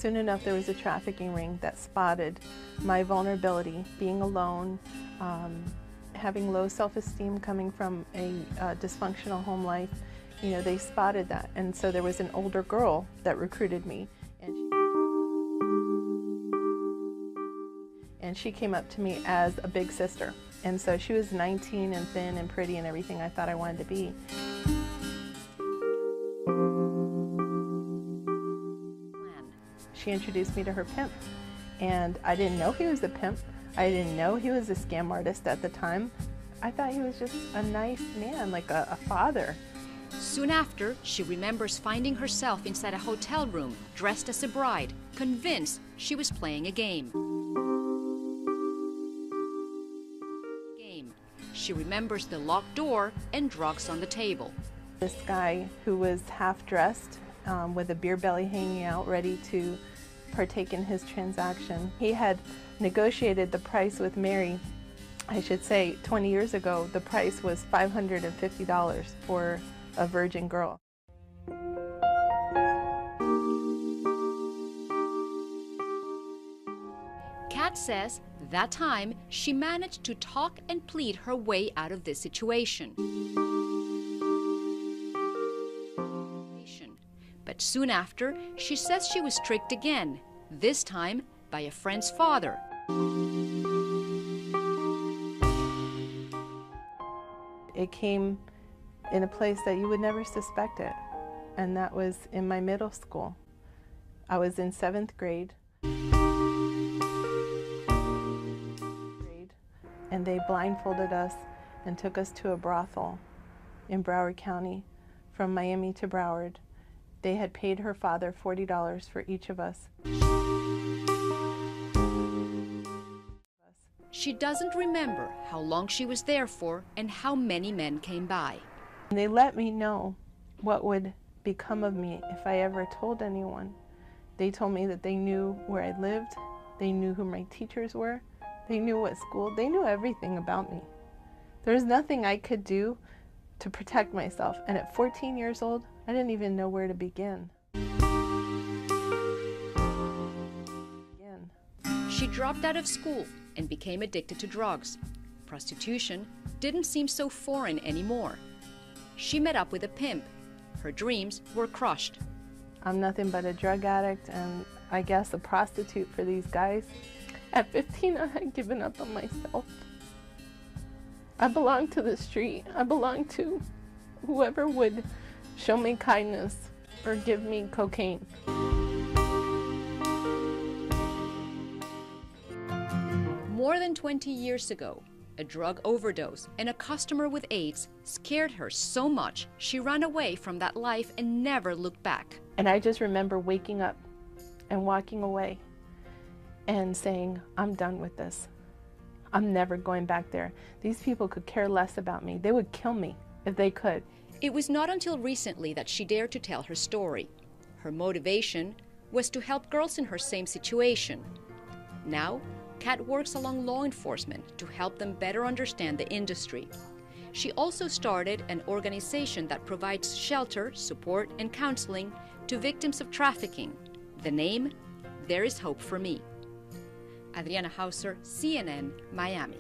Soon enough, there was a trafficking ring that spotted my vulnerability, being alone, having low self-esteem coming from a dysfunctional home life. You know, they spotted that. And so there was an older girl that recruited me. And she came up to me as a big sister. And so she was 19 and thin and pretty and everything I thought I wanted to be. She introduced me to her pimp. And I didn't know he was a pimp. I didn't know he was a scam artist at the time. I thought he was just a nice man, like a father. Soon after, she remembers finding herself inside a hotel room, dressed as a bride, convinced she was playing a game. She remembers the locked door and drugs on the table. This guy who was half-dressed with a beer belly hanging out, ready to partake in his transaction. He had negotiated the price with Mary. I should say 20 years ago, the price was $550 for a virgin girl. Kat says that time she managed to talk and plead her way out of this situation. But soon after, she says she was tricked again, this time by a friend's father. It came in a place that you would never suspect it, and that was in my middle school. I was in 7th grade, and they blindfolded us and took us to a brothel in Broward County from Miami to Broward. They had paid her father $40 for each of us. She doesn't remember how long she was there for and how many men came by. And they let me know what would become of me if I ever told anyone. They told me that they knew where I lived, they knew who my teachers were, they knew what school, they knew everything about me. There was nothing I could do to protect myself, and at 14 years old, I didn't even know where to begin. She dropped out of school and became addicted to drugs. Prostitution didn't seem so foreign anymore. She met up with a pimp. Her dreams were crushed. I'm nothing but a drug addict and I guess a prostitute for these guys. At 15, I had given up on myself. I belonged to the street. I belonged to whoever would show me kindness or give me cocaine. More than 20 years ago, a drug overdose and a customer with AIDS scared her so much she ran away from that life and never looked back. And I just remember waking up and walking away and saying, I'm done with this. I'm never going back there. These people could care less about me. They would kill me if they could. It was not until recently that she dared to tell her story. Her motivation was to help girls in her same situation. Now, Kat works along law enforcement to help them better understand the industry. She also started an organization that provides shelter, support, and counseling to victims of trafficking. The name, There is Hope for Me. Adriana Hauser, CNN, Miami.